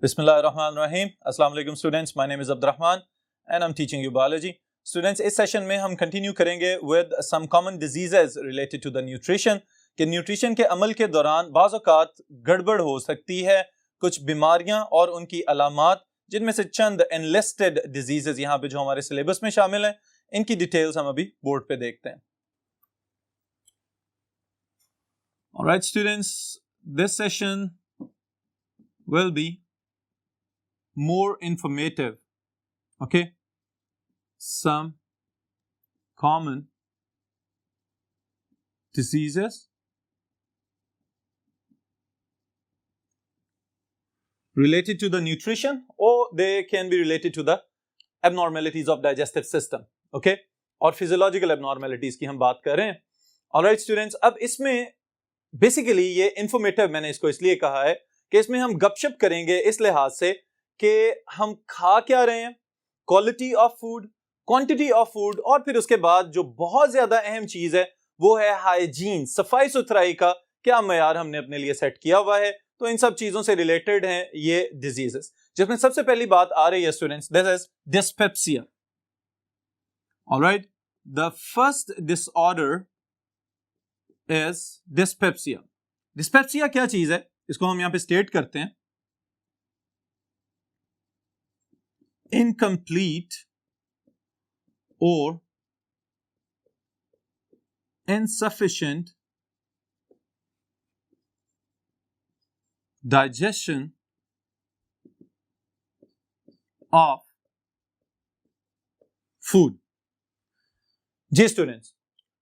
Bismillahirrahmanirrahim. Assalamu alaikum students. My name is Abdurrahman and I'm teaching you biology. Students, इस session में हम continue करेंगे with some common diseases related to the nutrition कि nutrition के अमल के दौरान बाज़ औक़ात गड़बड़ हो सकती है, कुछ बीमारियां और उनकी अलामात, जिनमें से चंद एनलिस्टेड डिजीजेस यहाँ पे जो हमारे सिलेबस में शामिल हैं, इनकी डिटेल्स हम अभी बोर्ड पे देखते हैं. Alright students, this session will be more informative. Okay, some common diseases related to the nutrition, or they can be related to the abnormalities of digestive system. Okay, और physiological abnormalities की हम बात कर रहे हैं. Alright students, अब इसमें basically ये इंफॉर्मेटिव मैंने इसको इसलिए कहा है कि इसमें हम गपशप करेंगे इस लिहाज से कि हम खा क्या रहे हैं, quality of food, quantity of food, और फिर उसके बाद जो बहुत ज्यादा अहम चीज है वो है हाइजीन, सफाई सुथराई का क्या मयार हमने अपने लिए सेट किया हुआ है. तो इन सब चीजों से रिलेटेड हैं ये डिजीजेस, जिसमें सबसे पहली बात आ रही है students, this is dyspepsia. Alright, the first disorder is dyspepsia. Dyspepsia क्या चीज है, इसको हम यहां पे स्टेट करते हैं. इनकम्प्लीट और insufficient digestion of food. जी स्टूडेंट्स,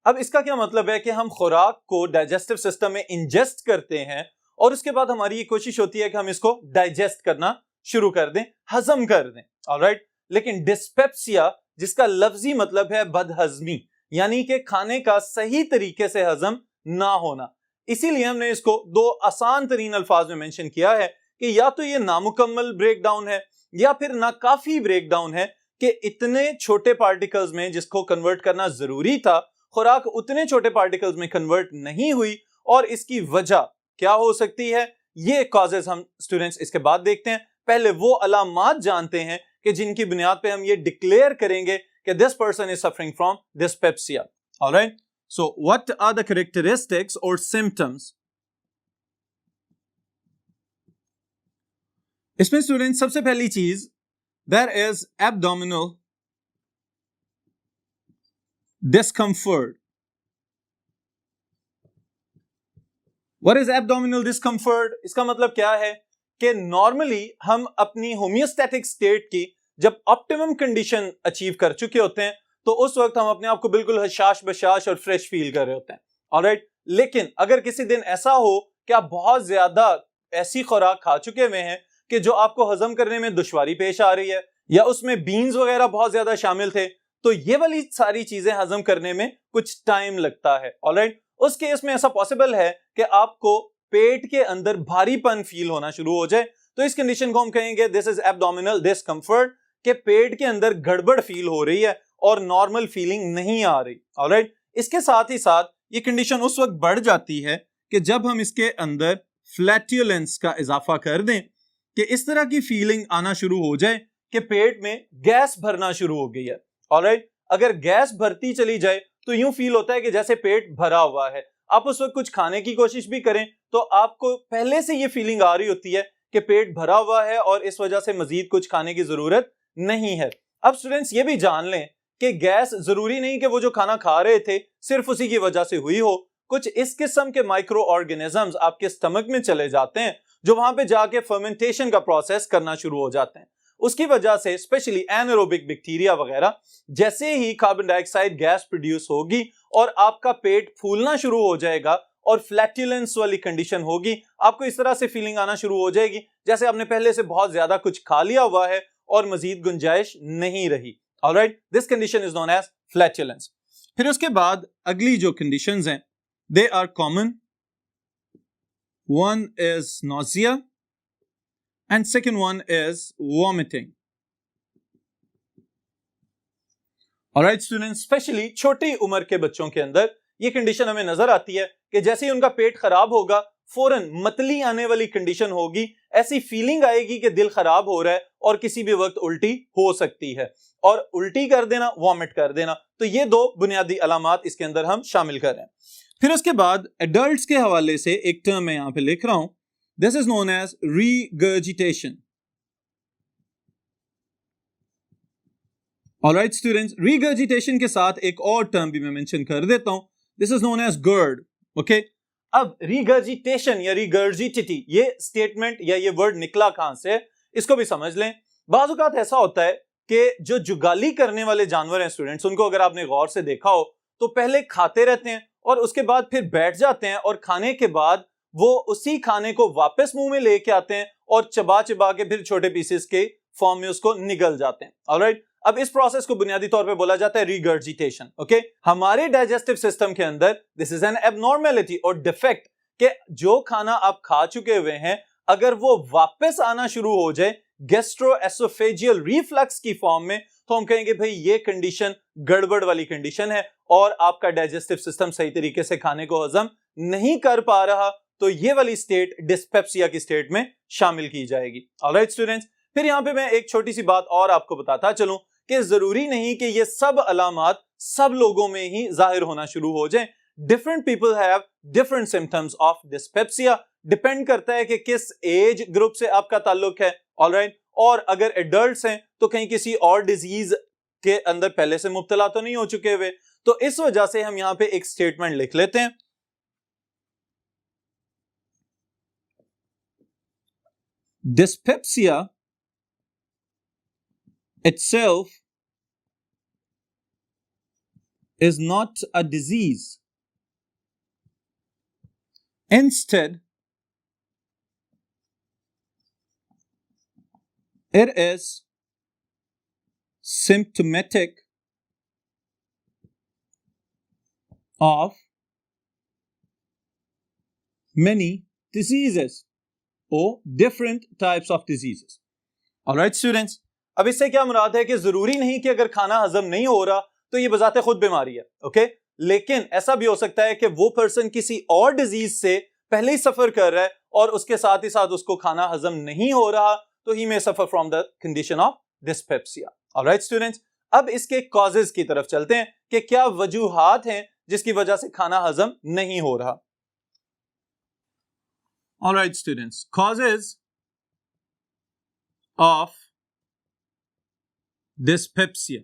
अब इसका क्या मतलब है कि हम खुराक को डाइजेस्टिव सिस्टम में इंजेस्ट करते हैं और उसके बाद हमारी ये कोशिश होती है कि हम इसको डाइजेस्ट करना शुरू कर दें, हजम कर दें. ऑलराइट, लेकिन डिस्पेप्सिया जिसका लफ्जी मतलब है बदहजमी, यानी कि खाने का सही तरीके से हजम ना होना, इसीलिए हमने इसको दो आसान तरीन अल्फाज में मेंशन किया है कि या तो ये नामुकम्मल ब्रेक डाउन है या फिर नाकाफी ब्रेक डाउन है कि इतने छोटे पार्टिकल्स में जिसको कन्वर्ट करना जरूरी था, खुराक उतने छोटे पार्टिकल्स में कन्वर्ट नहीं हुई. और इसकी वजह क्या हो सकती है, ये कॉजेज हम स्टूडेंट्स इसके बाद देखते हैं. पहले वो अलामात जानते हैं कि जिनकी बुनियाद पे हम ये डिक्लेयर करेंगे कि this person is suffering from dyspepsia. All right, so what are the characteristics or symptoms? इसमें स्टूडेंट सबसे पहली चीज, there is abdominal discomfort. What is abdominal discomfort? इसका मतलब क्या है कि नॉर्मली हम अपनी होम्योस्टैटिक स्टेट की जब ऑप्टिमम कंडीशन अचीव कर चुके होते हैं तो उस वक्त हम अपने आप को बिल्कुल हशाश बशाश और फ्रेश फील कर रहे होते हैं. ऑलराइट, लेकिन अगर किसी दिन ऐसा हो कि आप बहुत ज्यादा ऐसी खुराक खा चुके हुए हैं कि जो आपको हजम करने में दुश्वारी पेश आ रही है, या उसमें बीन्स वगैरह बहुत ज्यादा शामिल थे, तो ये वाली सारी चीजें हजम करने में कुछ टाइम लगता है. ऑलराइट, उस केस में ऐसा पॉसिबल है कि आपको पेट के अंदर भारीपन फील होना शुरू हो जाए. तो इस कंडीशन को हम कहेंगे दिस इज एब्डोमिनल डिस्कम्फर्ट, के पेट के अंदर गड़बड़ फील हो रही है और नॉर्मल फीलिंग नहीं आ रही. ऑलराइट, इसके साथ ही साथ ये कंडीशन उस वक्त बढ़ जाती है कि जब हम इसके अंदर फ्लैटुलेंस का इजाफा कर दें, कि इस तरह की फीलिंग आना शुरू हो जाए कि पेट में गैस भरना शुरू हो गई है. ऑलराइट, अगर गैस भरती चली जाए तो यूं फील होता है कि जैसे पेट भरा हुआ है. आप उस वक्त कुछ खाने की कोशिश भी करें तो आपको पहले से ये फीलिंग आ रही होती है कि पेट भरा हुआ है और इस वजह से मजीद कुछ खाने की जरूरत नहीं है. अब स्टूडेंट्स ये भी जान लें कि गैस जरूरी नहीं कि वो जो खाना खा रहे थे सिर्फ उसी की वजह से हुई हो. कुछ इस किस्म के माइक्रो ऑर्गेनिजम्स आपके स्टमक में चले जाते हैं जो वहां पे जाके फर्मेंटेशन का प्रोसेस करना शुरू हो जाते हैं. उसकी वजह से स्पेशली एनारोबिक बैक्टीरिया वगैरह, जैसे ही कार्बन डाइऑक्साइड गैस प्रोड्यूस होगी और आपका पेट फूलना शुरू हो जाएगा और फ्लैटुलेंस वाली कंडीशन होगी, आपको इस तरह से फीलिंग आना शुरू हो जाएगी जैसे आपने पहले से बहुत ज्यादा कुछ खा लिया हुआ है और मजीद गुंजाइश नहीं रही. Alright, this condition is known as flatulence. फिर उसके बाद अगली जो कंडीशंस हैं, they are common. One is nausea and second one is vomiting. Alright students, specially छोटी उम्र के बच्चों के अंदर ये कंडीशन हमें नजर आती है कि जैसे ही उनका पेट खराब होगा फौरन मतली आने वाली कंडीशन होगी, ऐसी फीलिंग आएगी कि दिल खराब हो रहा है और किसी भी वक्त उल्टी हो सकती है, और उल्टी कर देना, वॉमिट कर देना। तो ये दो बुनियादी अलामात इसके अंदर हम शामिल कर रहे हैं। फिर उसके बाद एडल्ट्स के हवाले से एक टर्म मैं यहां पे लिख रहा हूं, this is known as regurgitation. Alright students, regurgitation के साथ एक और टर्म भी मैं मेंशन कर देता हूं, this is known as GERD. Okay, अब रीगर्जिटेशन या रीगर्जिटिटी, ये स्टेटमेंट या ये वर्ड निकला कहां से, इसको भी समझ लें। बाज़ औक़ात ऐसा होता है कि जो जुगाली करने वाले जानवर हैं स्टूडेंट्स, उनको अगर आपने गौर से देखा हो तो पहले खाते रहते हैं और उसके बाद फिर बैठ जाते हैं, और खाने के बाद वो उसी खाने को वापस मुंह में लेके आते हैं और चबा चबा के फिर छोटे पीसेस के फॉर्म में उसको निगल जाते हैं। ऑलराइट, अब इस प्रोसेस को बुनियादी तौर पे बोला जाता है रीगर्जिटेशन। ओके, हमारे डाइजेस्टिव सिस्टम के अंदर दिस इज एन एबनॉर्मेलिटी और डिफेक्ट कि जो खाना आप खा चुके हुए हैं अगर वो वापस आना शुरू हो जाए गैस्ट्रोएसोफेजियल रिफ्लक्स की फॉर्म में, तो हम कहेंगे भाई ये कंडीशन गड़बड़ वाली कंडीशन है और आपका डाइजेस्टिव सिस्टम सही तरीके से खाने को हजम नहीं कर पा रहा, तो ये वाली स्टेट डिस्पेप्सिया की स्टेट में शामिल की जाएगी। ऑलराइट स्टूडेंट्स, फिर यहां पे मैं एक छोटी सी बात और आपको बताता चलूं कि जरूरी नहीं कि ये सब अलामात सब लोगों में ही जाहिर होना शुरू हो जाएं। Different people have different symptoms of dyspepsia, depend करता है कि किस एज ग्रुप से आपका ताल्लुक है। ऑलराइट, और अगर एडल्ट्स हैं तो कहीं किसी और डिजीज के अंदर पहले से मुब्तला तो नहीं हो चुके हुए, तो इस वजह से हम यहां पे एक स्टेटमेंट लिख लेते हैं, dyspepsia itself is not a disease. Instead, it is symptomatic of many diseases or different types of diseases. Alright students, अब इससे क्या मुराद है कि जरूरी नहीं कि अगर खाना हजम नहीं हो रहा तो ये बजाते खुद बीमारी है। ओके, लेकिन ऐसा भी हो सकता है कि वो पर्सन किसी और डिजीज से पहले ही सफर कर रहा है और उसके साथ ही साथ उसको खाना हजम नहीं हो रहा, तो he may suffer from the condition of dyspepsia. Alright students, अब इसके कॉजेज की तरफ चलते हैं कि क्या वजूहात हैं जिसकी वजह से खाना हजम नहीं हो रहा। Alright students, causes of dyspepsia.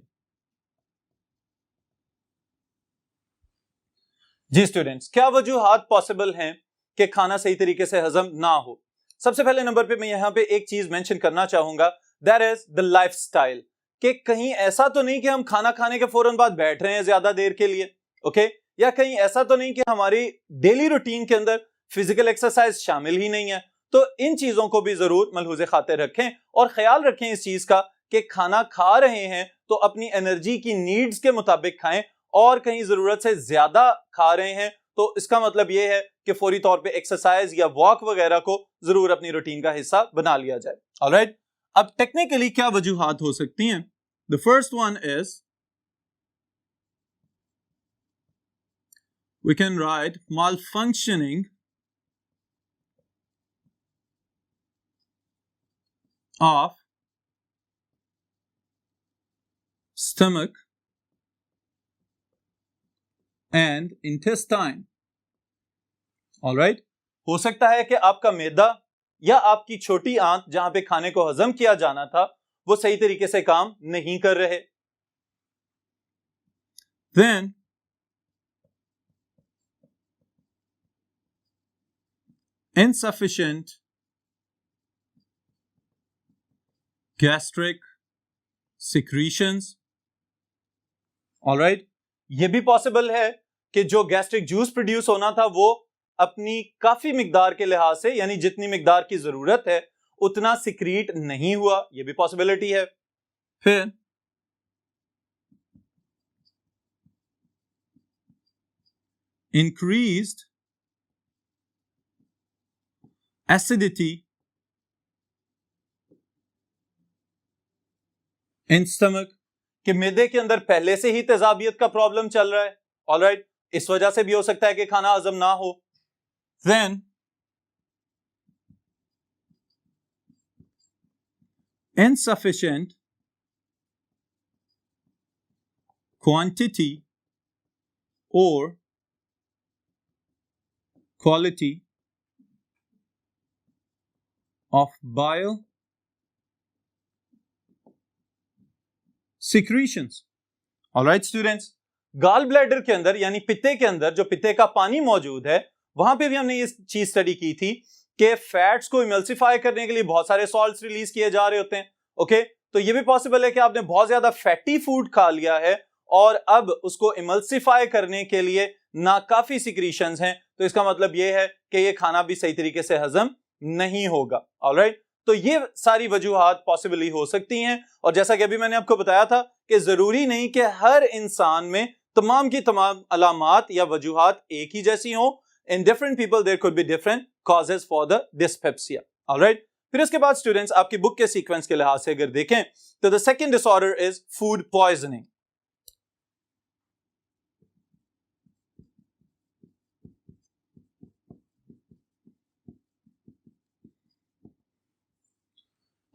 जी स्टूडेंट्स, क्या वजूहात पॉसिबल हैं कि खाना सही तरीके से हजम ना हो। सबसे पहले नंबर पे मैं यहां पे एक चीज मेंशन करना चाहूंगा, दैट इज द लाइफस्टाइल, कि कहीं ऐसा तो नहीं कि हम खाना खाने के फौरन बाद बैठ रहे हैं ज्यादा देर के लिए, ओके, या कहीं ऐसा तो नहीं कि हमारी डेली रूटीन के अंदर फिजिकल एक्सरसाइज शामिल ही नहीं है। तो इन चीजों को भी जरूर मलहूज़े खातिर रखें और ख्याल रखें इस चीज का कि खाना खा रहे हैं तो अपनी एनर्जी की नीड्स के मुताबिक खाएं, और कहीं जरूरत से ज्यादा खा रहे हैं तो इसका मतलब यह है कि फौरी तौर पे एक्सरसाइज या वॉक वगैरह को जरूर अपनी रूटीन का हिस्सा बना लिया जाए। ऑलराइट, अब टेक्निकली क्या वजूहात हो सकती हैं। The first one is we can write malfunctioning of stomach and intestine. Alright, हो सकता है कि आपका मैदा या आपकी छोटी आंत जहां पे खाने को हजम किया जाना था वो सही तरीके से काम नहीं कर रहे। Then insufficient gastric secretions. Alright, ये भी पॉसिबल है कि जो गैस्ट्रिक जूस प्रोड्यूस होना था वो अपनी काफी मिकदार के लिहाज से, यानी जितनी मिकदार की जरूरत है उतना सिक्रीट नहीं हुआ, ये भी पॉसिबिलिटी है। फिर इंक्रीज्ड एसिडिटी इन स्टमक, कि मैदे के अंदर पहले से ही तेजाबियत का प्रॉब्लम चल रहा है। ऑलराइट, इस वजह से भी हो सकता है कि खाना हजम ना हो। Then insufficient quantity or quality of bile secretions. Alright students, gall bladder के अंदर यानी पित्ते के अंदर जो पित्ते का पानी मौजूद है वहां पे भी हमने ये चीज स्टडी की थी कि फैट्स को इमल्सिफाई करने के लिए बहुत सारे सॉल्ट्स रिलीज किए जा रहे होते हैं. ओके, तो ये भी पॉसिबल है कि आपने बहुत ज्यादा फैटी फूड खा लिया है और अब उसको इमल्सिफाई करने के लिए नाकाफी सिक्रीशंस हैं, तो इसका मतलब ये है कि ये खाना भी सही तरीके से हजम नहीं होगा. ऑलराइट, तो ये सारी वजूहात पॉसिबली हो सकती हैं. और जैसा कि अभी मैंने आपको बताया था कि जरूरी नहीं कि हर इंसान में तमाम की तमाम अलामात या वजूहात एक ही जैसी हो. In different people there could be different causes for the dyspepsia. Alright, फिर इसके बाद स्टूडेंट्स आपकी बुक के सीक्वेंस के लिहाज से अगर देखें तो the second disorder is food poisoning.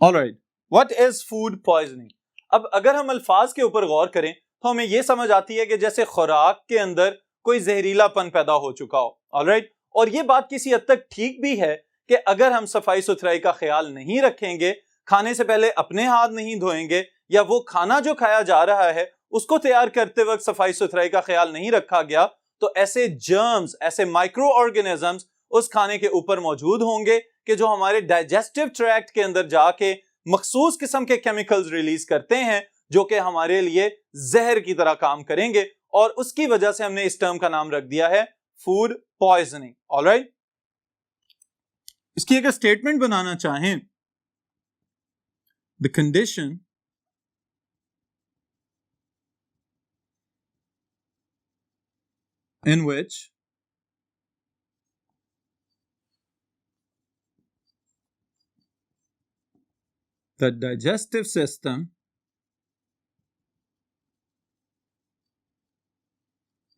Alright, what is food poisoning? अब अगर हम अल्फाज के ऊपर गौर करें तो हमें यह समझ आती है कि जैसे खुराक के अंदर कोई जहरीलापन पैदा हो चुका हो. ऑलराइट, और ये बात किसी हद तक ठीक भी है कि अगर हम सफाई सुथराई का ख्याल नहीं रखेंगे, खाने से पहले अपने हाथ नहीं धोएंगे या वो खाना जो खाया जा रहा है उसको तैयार करते वक्त सफाई सुथराई का ख्याल नहीं रखा गया, तो ऐसे जर्म्स, ऐसे माइक्रो ऑर्गेनिजम्स उस खाने के ऊपर मौजूद होंगे कि जो हमारे डाइजेस्टिव ट्रैक्ट के अंदर जाके मखसूस किस्म के केमिकल्स रिलीज करते हैं जो कि हमारे लिए जहर की तरह काम करेंगे, और उसकी वजह से हमने इस टर्म का नाम रख दिया है फूड पॉइजनिंग. ऑलराइट, इसकी अगर स्टेटमेंट बनाना चाहें, the condition in which the digestive system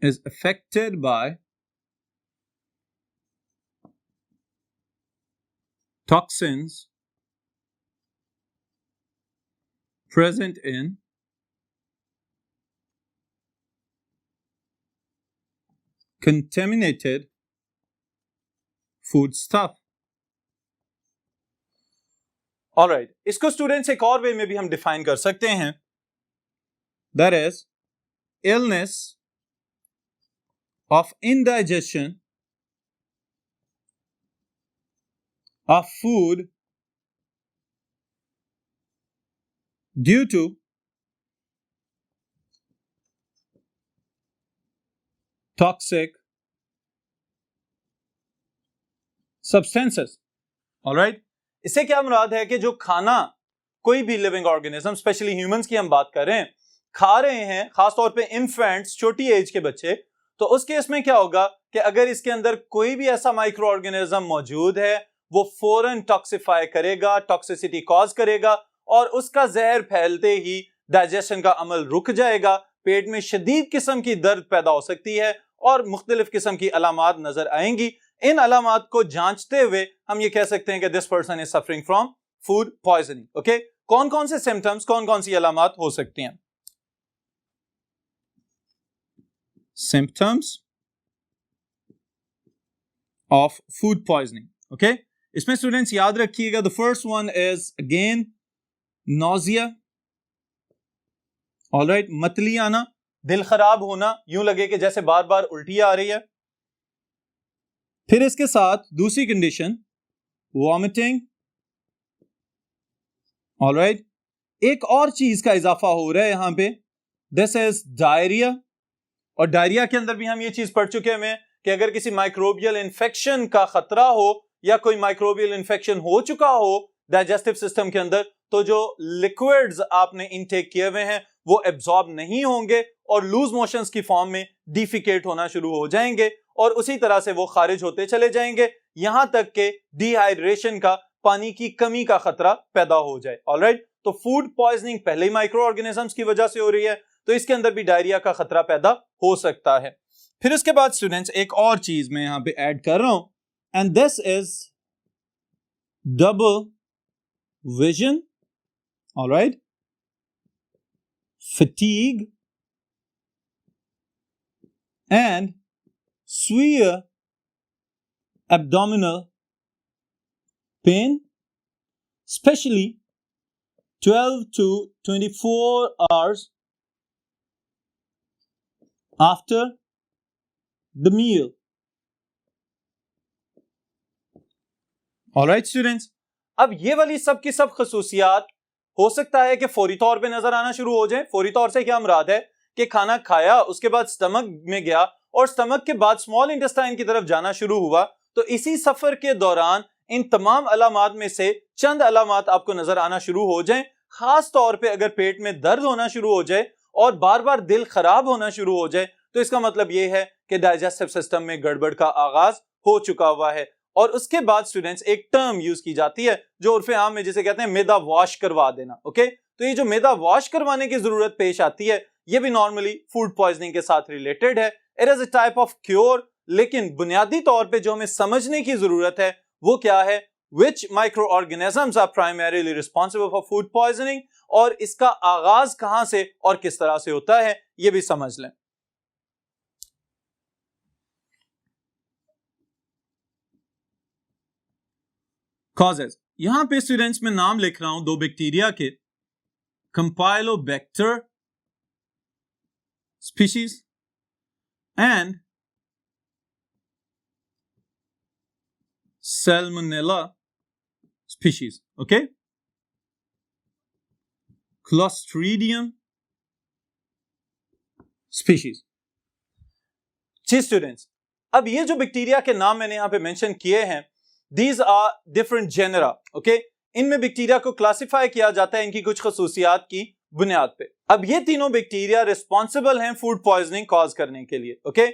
is affected by toxins present in contaminated food stuff. Alright, इसको स्टूडेंट्स एक और वे में भी हम डिफाइन कर सकते हैं. That is illness of indigestion of food due to toxic substances. Alright, इससे क्या मुराद है कि जो खाना कोई भी लिविंग ऑर्गेनिज्म, स्पेशली ह्यूमंस की हम बात कर रहे हैं, खा रहे हैं, खासतौर पे इन्फेंट्स, छोटी एज के बच्चे, तो उस केस में क्या होगा कि अगर इसके अंदर कोई भी ऐसा माइक्रो ऑर्गेनिज्म मौजूद है वो फौरन टॉक्सिफाई करेगा, टॉक्सिसिटी कॉज करेगा और उसका जहर फैलते ही डाइजेशन का अमल रुक जाएगा, पेट में शदीद किस्म की दर्द पैदा हो सकती है और मुख्तलिफ किस्म की अलामात नजर आएंगी. इन अलामात को जांचते हुए हम ये कह सकते हैं कि this person is suffering from food poisoning. Okay, कौन कौन से सिम्टम्स, कौन कौन सी अलामात हो सकती हैं? Symptoms of food poisoning. Okay, इसमें स्टूडेंट्स याद रखिएगा, the first one is again nausea. Alright, मतली आना, दिल खराब होना, यूं लगे कि जैसे बार बार उल्टी आ रही है. फिर इसके साथ दूसरी कंडीशन वॉमिटिंग. ऑलराइट, एक और चीज का इजाफा हो रहा है यहां पे, दिस इज डायरिया. और डायरिया के अंदर भी हम ये चीज पढ़ चुके हैं कि अगर किसी माइक्रोबियल इन्फेक्शन का खतरा हो या कोई माइक्रोबियल इन्फेक्शन हो चुका हो डाइजेस्टिव सिस्टम के अंदर, तो जो लिक्विड्स आपने इनटेक किए हुए हैं वो एब्जॉर्ब नहीं होंगे और लूज मोशंस की फॉर्म में डिफिकेट होना शुरू हो जाएंगे और उसी तरह से वो खारिज होते चले जाएंगे, यहां तक के डिहाइड्रेशन का, पानी की कमी का खतरा पैदा हो जाए. ऑलराइट, तो फूड पॉइजनिंग पहले ही माइक्रो ऑर्गेनिजम्स की वजह से हो रही है, तो इसके अंदर भी डायरिया का खतरा पैदा हो सकता है. फिर उसके बाद स्टूडेंट्स एक और चीज मैं यहां पे ऐड कर रहा हूं, and this is double vision all right, fatigue, and severe abdominal pain, especially 12 to 24 hours after the meal. Alright students, अब ये वाली सब की सब खसूसियात हो सकता है कि फौरी तौर पे नजर आना शुरू हो जाए। फौरी तौर से क्या मुराद है कि खाना खाया, उसके बाद स्टमक में गया और स्टमक के बाद स्मॉल इंटेस्टाइन की तरफ जाना शुरू हुआ, तो इसी सफर के दौरान इन तमाम अलामात में से चंद अलामात आपको नजर आना शुरू हो जाएं। खास तौर पे अगर पेट में दर्द होना शुरू हो जाए और बार बार दिल खराब होना शुरू हो जाए, तो इसका मतलब यह है कि डाइजेस्टिव सिस्टम में गड़बड़ का आगाज हो चुका हुआ है। और उसके बाद स्टूडेंट्स एक टर्म यूज की जाती है जो उर्फे आम में जिसे कहते हैं मैदा वॉश करवा देना। ओके, तो ये जो मैदा वॉश करवाने की जरूरत पेश आती है, ये भी नॉर्मली फूड पॉइजनिंग के साथ रिलेटेड है। It is a type of cure, लेकिन बुनियादी तौर पे जो हमें समझने की जरूरत है वो क्या है, which microorganisms are primarily responsible for food poisoning, और इसका आगाज कहां से और किस तरह से होता है ये भी समझ लें। Causes, यहां पे स्टूडेंट्स में नाम लिख रहा हूं दो बैक्टीरिया के, Campylobacter species and Salmonella species. Okay, Clostridium species. Ji students, अब ये जो बैक्टीरिया के नाम मैंने यहां पे मेंशन किए हैं, these are different genera. Okay, इनमें बैक्टीरिया को क्लासिफाई किया जाता है इनकी कुछ खसूसियात की बुनियाद पे। अब ये तीनों बैक्टीरिया रिस्पॉन्सिबल हैं फूड पॉइजनिंग कॉज करने के लिए। ओके,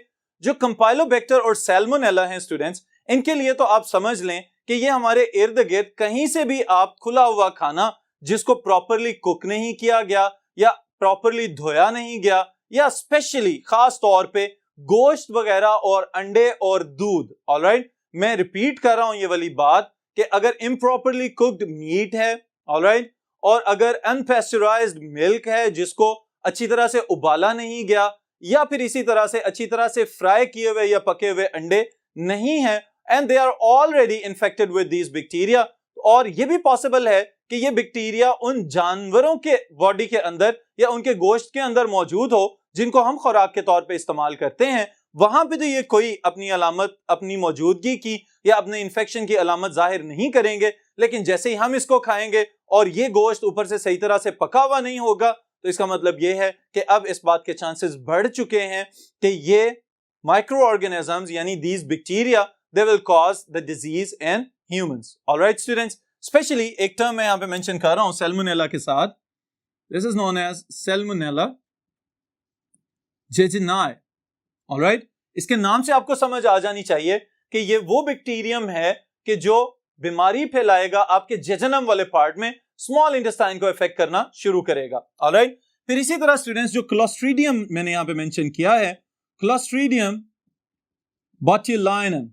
जो कंपाइलोबैक्टर और सैल्मोनेला हैं स्टूडेंट्स, इनके लिए तो आप समझ लें कि ये हमारे इर्द गिर्द कहीं से भी आप खुला हुआ खाना जिसको प्रॉपरली कुक नहीं किया गया या प्रॉपरली धोया नहीं गया, या स्पेशली खास तौर पे गोश्त वगैरह और अंडे और दूध, ऑलराइट, मैं रिपीट कर रहा हूं ये वाली बात कि अगर इम्प्रॉपरली कुक्ड मीट है, ऑलराइट, और अगर अनपेस्चराइज्ड मिल्क है जिसको अच्छी तरह से उबाला नहीं गया, या फिर इसी तरह से अच्छी तरह से फ्राई किए हुए या पके हुए अंडे नहीं है, and they are already infected with these bacteria, और ये भी पॉसिबल है कि ये बैक्टीरिया उन जानवरों के बॉडी के अंदर या उनके गोश्त के अंदर मौजूद हो जिनको हम खुराक के तौर पे इस्तेमाल करते हैं। वहां पे तो ये कोई अपनी अलामत, अपनी मौजूदगी की या अपने इन्फेक्शन की अलामत जाहिर नहीं करेंगे, लेकिन जैसे ही हम इसको खाएंगे और ये गोश्त ऊपर से सही तरह से पका हुआ नहीं होगा, तो इसका मतलब ये है कि अब इस बात के चांसेस बढ़ चुके हैं कि ये माइक्रो ऑर्गेनिजम्स यानी these bacteria they will cause the disease in humans. Alright students, specially एक टर्म मैं यहां पे मेंशन कर रहा हूं सैल्मोनेला के साथ, this is known as salmonella jejuni. Alright, इसके नाम से आपको समझ आ जानी चाहिए कि ये वो बैक्टीरियम है कि जो बीमारी फैलाएगा आपके जेजनम वाले पार्ट में, स्मॉल इंटेस्टाइन को इफेक्ट करना शुरू करेगा। ऑलराइट, फिर इसी तरह स्टूडेंट्स जो क्लोस्ट्रीडियम मैंने यहां पे मेंशन किया है, clostridium botulinum,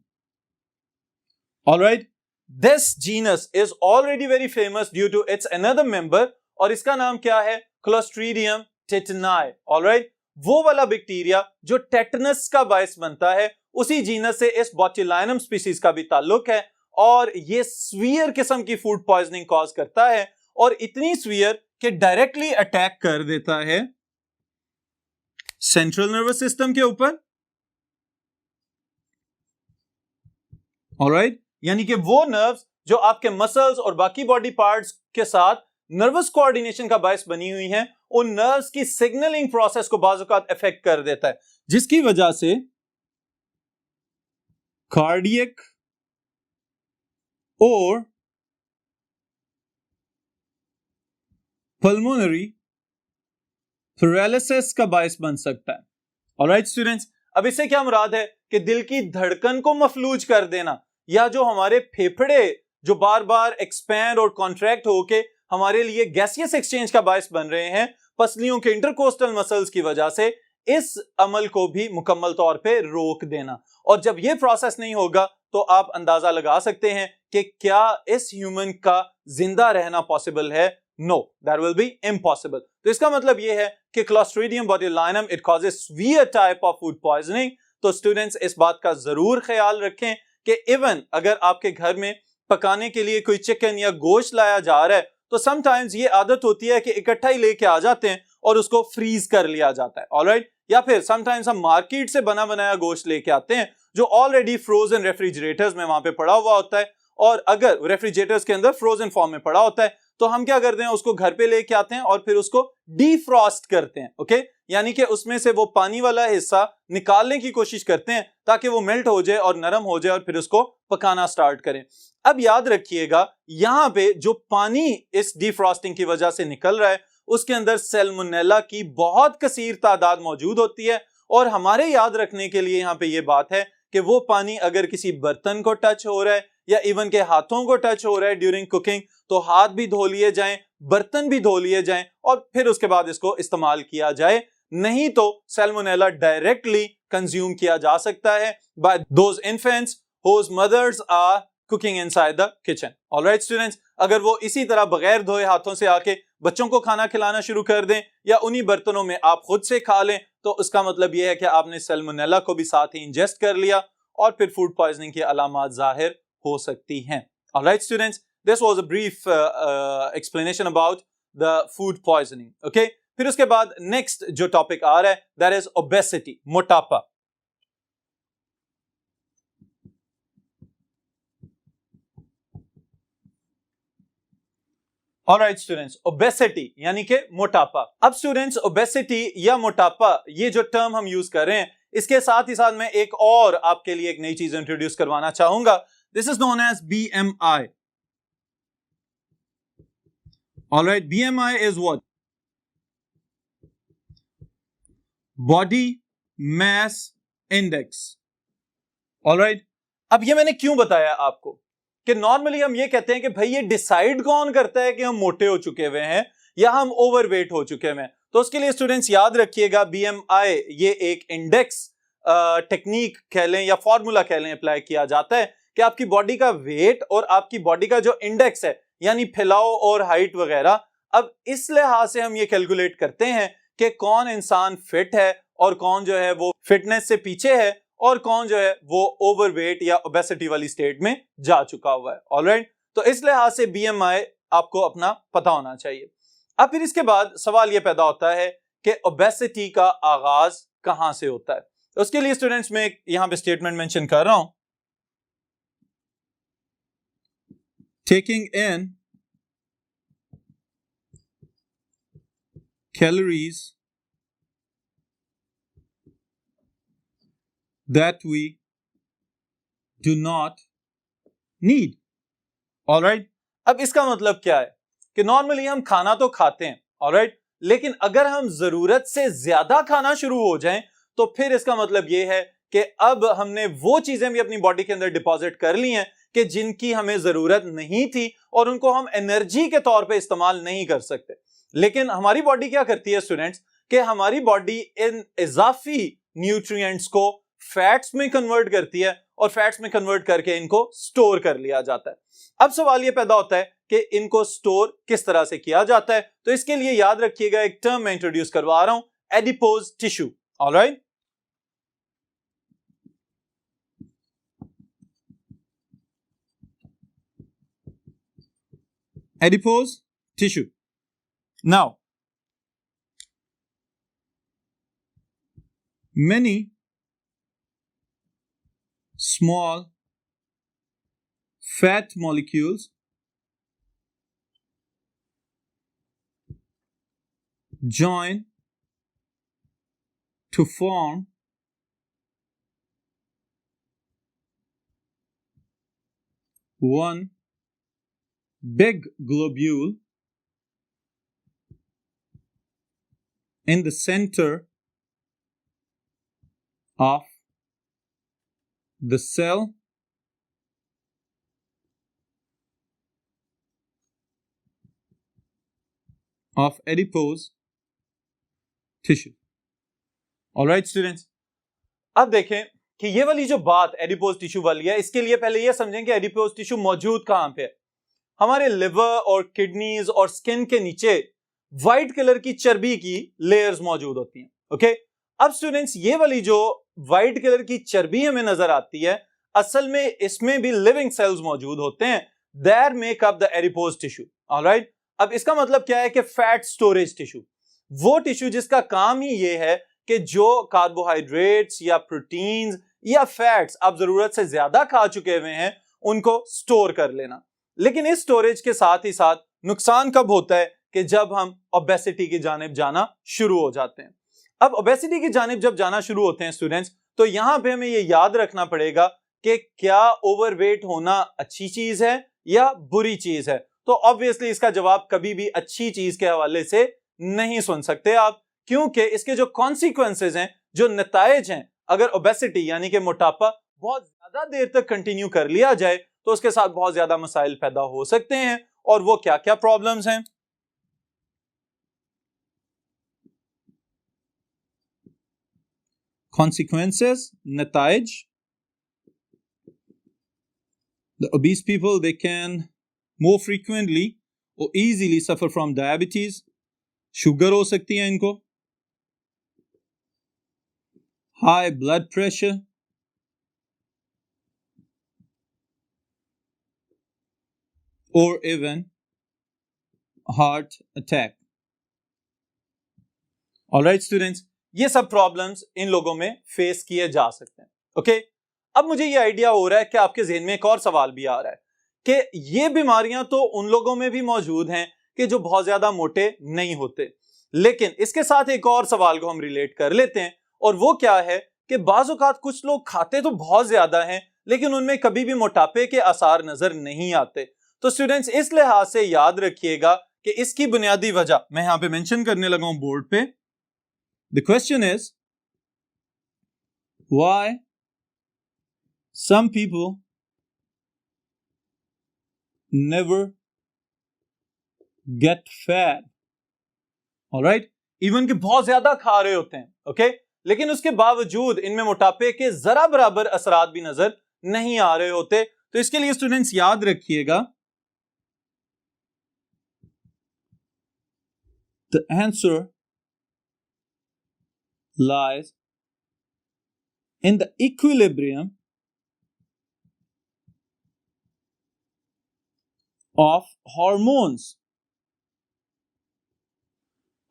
alright, this genus is already very famous due to its another member, और इसका नाम क्या है, क्लोस्ट्रीडियम टेटनाई। ऑलराइट, वो वाला बैक्टीरिया जो टेटनस का बायस बनता है, उसी जीनस से इस बोट्युलिनम स्पीसीज का भी ताल्लुक है, और ये स्वीयर किस्म की फूड पॉइजनिंग कॉज करता है, और इतनी स्वीयर कि डायरेक्टली अटैक कर देता है सेंट्रल नर्वस सिस्टम के ऊपर। ऑलराइट, यानी कि वो नर्व्स जो आपके मसल्स और बाकी बॉडी पार्ट्स के साथ नर्वस कोऑर्डिनेशन का बायस बनी हुई हैं, उन नर्व्स की सिग्नलिंग प्रोसेस को बाज़ औक़ात अफेक्ट कर देता है, जिसकी वजह से कार्डियक और पल्मोनरी पैरालिसिस का बायस बन सकता है। ऑलराइट स्टूडेंट्स, अब इससे क्या मुराद है कि दिल की धड़कन को मफलूज कर देना, या जो हमारे फेफड़े जो बार बार एक्सपैंड और कॉन्ट्रैक्ट होके हमारे लिए गैसियस एक्सचेंज का बायस बन रहे हैं पसलियों के इंटरकोस्टल मसल्स की वजह से, इस अमल को भी मुकम्मल तौर पे रोक देना। और जब ये प्रोसेस नहीं होगा तो आप अंदाजा लगा सकते हैं कि क्या इस ह्यूमन का जिंदा रहना पॉसिबल है no, that will be impossible. तो इसका मतलब ये है कि clostridium botulinum it causes severe type of food poisoning. तो स्टूडेंट्स इस बात का जरूर ख्याल रखें कि इवन अगर आपके घर में पकाने के लिए कोई चिकन या गोश्त लाया जा रहा है तो समटाइम्स ये आदत होती है कि इकट्ठा ही लेके आ जाते हैं और उसको फ्रीज कर लिया जाता है, ऑलराइट। या फिर समटाइम्स हम मार्केट से बना बनाया गोश्त लेके आते हैं जो ऑलरेडी फ्रोजन रेफ्रिजरेटर्स में वहां पे पड़ा हुआ होता है, और अगर रेफ्रिजरेटर्स के अंदर फ्रोजन फॉर्म में पड़ा होता है तो हम क्या करते हैं, उसको घर पे लेके आते हैं और फिर उसको डीफ्रॉस्ट करते हैं, ओके। यानी कि उसमें से वो पानी वाला हिस्सा निकालने की कोशिश करते हैं ताकि वो मेल्ट हो जाए और नरम हो जाए और फिर उसको पकाना स्टार्ट करें। अब याद रखिएगा यहां पे जो पानी इस डीफ्रॉस्टिंग की वजह से निकल रहा है उसके अंदर सैल्मोनेला की बहुत कसीर तादाद मौजूद होती है, और हमारे याद रखने के लिए यहाँ पे ये बात है कि वो पानी अगर किसी बर्तन को टच हो रहा है या इवन के हाथों को टच हो रहा है ड्यूरिंग कुकिंग तो हाथ भी धो लिए जाएं, बर्तन भी धो लिए जाएं और फिर उसके बाद इसको इस्तेमाल किया जाए, नहीं तो सैल्मोनेला डायरेक्टली कंज्यूम किया जा सकता है by those infants whose mothers are cooking inside the kitchen. Alright students, अगर वो इसी तरह बगैर धोए हाथों से आके बच्चों को खाना खिलाना शुरू कर दें या उन्हीं बर्तनों में आप खुद से खा लें तो उसका मतलब यह है कि आपने सैल्मोनेला को भी साथ ही इंजेस्ट कर लिया और फिर फूड पॉइजनिंग की अलामात जाहिर हो सकती हैं। Alright students, this was a brief explanation about the food poisoning. Okay? फिर उसके बाद नेक्स्ट जो टॉपिक आ रहा है that is obesity, मोटापा। Alright students, obesity यानी कि मोटापा। अब स्टूडेंट्स obesity या मोटापा ये जो टर्म हम यूज कर रहे हैं इसके साथ ही साथ मैं एक और आपके लिए एक नई चीज इंट्रोड्यूस करवाना चाहूंगा। This is known as BMI. Alright, BMI is what? Body Mass Index. Alright, अब ये मैंने क्यों बताया आपको कि नॉर्मली हम ये कहते हैं कि भाई ये डिसाइड कौन करता है कि हम मोटे हो चुके हुए हैं या हम ओवरवेट हो चुके हैं। तो उसके लिए स्टूडेंट्स याद रखिएगा BMI ये एक इंडेक्स टेक्निक कह लें या फॉर्मूला कह लें अप्लाई किया जाता है कि आपकी बॉडी का वेट और आपकी बॉडी का जो इंडेक्स है यानी फैलाव और हाइट वगैरह, अब इस लिहाज से हम ये कैलकुलेट करते हैं कि कौन इंसान फिट है और कौन जो है वो फिटनेस से पीछे है और कौन जो है वो ओवरवेट या ओबेसिटी वाली स्टेट में जा चुका हुआ है। ऑलराइट, तो इस लिहाज से BMI आपको अपना पता होना चाहिए। अब फिर इसके बाद सवाल ये पैदा होता है कि ओबेसिटी का आगाज कहां से होता है। उसके लिए स्टूडेंट्स में यहां पे स्टेटमेंट मेंशन कर रहा हूं, taking in calories that we do not need. Alright, अब इसका मतलब क्या है कि नॉर्मली हम खाना तो खाते हैं, ऑलराइट, लेकिन अगर हम जरूरत से ज्यादा खाना शुरू हो जाएं तो फिर इसका मतलब यह है कि अब हमने वो चीजें भी अपनी बॉडी के अंदर डिपॉजिट कर ली हैं कि जिनकी हमें जरूरत नहीं थी और उनको हम एनर्जी के तौर पे इस्तेमाल नहीं कर सकते। लेकिन हमारी बॉडी क्या करती है स्टूडेंट्स कि हमारी बॉडी इन इजाफी न्यूट्रिएंट्स को फैट्स में कन्वर्ट करती है और फैट्स में कन्वर्ट करके इनको स्टोर कर लिया जाता है। अब सवाल यह पैदा होता है कि इनको स्टोर किस तरह से किया जाता है, तो इसके लिए याद रखिएगा एक टर्म मैं इंट्रोड्यूस करवा रहा हूं, adipose tissue. Alright, adipose tissue. Now many small fat molecules join to form one big globule in the center of the cell of adipose tissue. Alright students, अब देखें कि ये वाली जो बात एडिपोज टिश्यू वाली है, इसके लिए पहले ये समझें कि एडिपोज टिश्यू मौजूद कहां पे है। हमारे लिवर और किडनीज और स्किन के नीचे व्हाइट कलर की चर्बी की लेयर्स मौजूद होती हैं। ओके, अब स्टूडेंट्स ये वाली जो व्हाइट कलर की चर्बी हमें नजर आती है, असल में इसमें भी लिविंग सेल्स मौजूद होते हैं, that make up the adipose tissue. Alright, अब इसका मतलब क्या है कि फैट स्टोरेज टिश्यू, वो टिश्यू जिसका काम ही ये है कि जो कार्बोहाइड्रेट्स या प्रोटीन्स या फैट्स आप जरूरत से ज्यादा खा चुके हुए हैं उनको स्टोर कर लेना। लेकिन इस स्टोरेज के साथ ही साथ नुकसान कब होता है कि जब हम ओबेसिटी की जानिब जाना शुरू हो जाते हैं। अब ओबेसिटी की जानिब जब जाना शुरू होते हैं स्टूडेंट्स, तो यहां पे हमें ये याद रखना पड़ेगा कि क्या ओवरवेट होना अच्छी चीज है या बुरी चीज है। तो ऑब्वियसली इसका जवाब कभी भी अच्छी चीज के हवाले से नहीं सुन सकते आप, क्योंकि इसके जो कॉन्सिक्वेंसेज हैं, जो नतायज हैं, अगर ओबेसिटी यानी कि मोटापा बहुत ज्यादा देर तक कंटिन्यू कर लिया जाए तो उसके साथ बहुत ज्यादा मसाइल पैदा हो सकते हैं। और वो क्या क्या प्रॉब्लम्स हैं? Consequences, नतायज। The obese people, they can more frequently or easily suffer from diabetes, sugar हो सकती है इनको, high blood pressure, or even heart attack. Alright students, ये सब प्रॉब्लम्स इन लोगों में फेस किए जा सकते हैं। ओके, अब मुझे ये आइडिया हो रहा है कि आपके ज़हन में एक और सवाल भी आ रहा है कि ये बीमारियां तो उन लोगों में भी मौजूद हैं कि जो बहुत ज्यादा मोटे नहीं होते, लेकिन इसके साथ एक और सवाल को हम रिलेट कर लेते हैं, और वो क्या है कि बाज़ औक़ात कुछ लोग खाते तो बहुत ज्यादा हैं लेकिन उनमें कभी भी मोटापे के आसार नजर नहीं आते। तो स्टूडेंट्स, इस लिहाज से याद रखिएगा कि इसकी बुनियादी वजह मैं यहां पे मेंशन करने लगा हूं बोर्ड पे। The question is why some people never get fat, alright, even कि बहुत ज्यादा खा रहे होते हैं, ओके, लेकिन उसके बावजूद इनमें मोटापे के जरा बराबर असरात भी नजर नहीं आ रहे होते। तो इसके लिए स्टूडेंट्स याद रखिएगा, the answer lies in the equilibrium of hormones.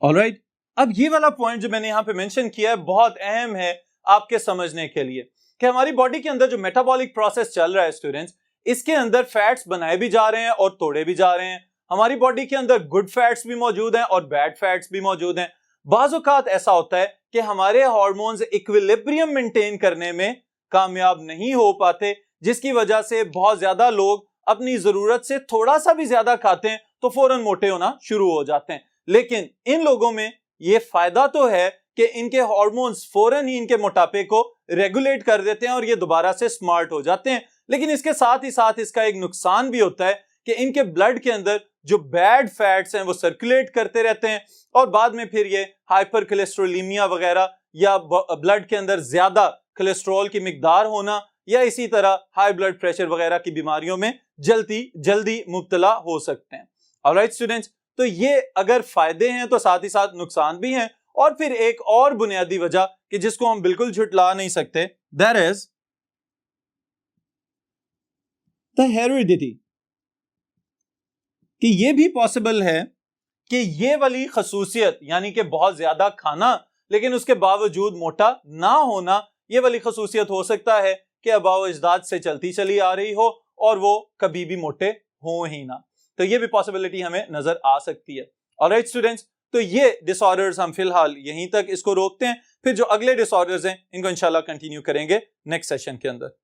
Alright, अब ये वाला पॉइंट जो मैंने यहां पे मेंशन किया है बहुत अहम है आपके समझने के लिए कि हमारी बॉडी के अंदर जो मेटाबॉलिक प्रोसेस चल रहा है स्टूडेंट्स, इसके अंदर फैट्स बनाए भी जा रहे हैं और तोड़े भी जा रहे हैं। हमारी बॉडी के अंदर गुड फैट्स भी मौजूद हैं और बैड फैट्स भी मौजूद हैं। बाज़ औक़ात ऐसा होता है कि हमारे हार्मोन्स इक्विलिब्रियम मेंटेन करने में कामयाब नहीं हो पाते, जिसकी वजह से बहुत ज्यादा लोग अपनी जरूरत से थोड़ा सा भी ज्यादा खाते हैं तो फौरन मोटे होना शुरू हो जाते हैं। लेकिन इन लोगों में ये फायदा तो है कि इनके हार्मोन्स फौरन ही इनके मोटापे को रेगुलेट कर देते हैं और ये दोबारा से स्मार्ट हो जाते हैं। लेकिन इसके साथ ही साथ इसका एक नुकसान भी होता है कि इनके ब्लड के अंदर जो बैड फैट्स हैं वो सर्कुलेट करते रहते हैं और बाद में फिर ये हाइपर कोलेस्ट्रोलीमिया वगैरह या ब्लड के अंदर ज्यादा कोलेस्ट्रॉल की मिकदार होना या इसी तरह हाई ब्लड प्रेशर वगैरह की बीमारियों में जल्दी मुब्तला हो सकते हैं। ऑलराइट स्टूडेंट्स, तो ये अगर फायदे हैं तो साथ ही साथ नुकसान भी हैं। और फिर एक और बुनियादी वजह कि जिसको हम बिल्कुल झुटला नहीं सकते, दैट इज द हेरिडिटी, कि ये भी पॉसिबल है कि ये वाली खसूसियत यानी कि बहुत ज्यादा खाना लेकिन उसके बावजूद मोटा ना होना, ये वाली खसूसियत हो सकता है कि आबाओ अजदाद से चलती चली आ रही हो और वो कभी भी मोटे हो ही ना। तो ये भी पॉसिबिलिटी हमें नजर आ सकती है। ऑलराइट स्टूडेंट्स, तो ये डिसऑर्डर्स हम फिलहाल यहीं तक इसको रोकते हैं, फिर जो अगले डिसऑर्डर्स हैं इनको इंशाल्लाह कंटिन्यू करेंगे नेक्स्ट सेशन के अंदर।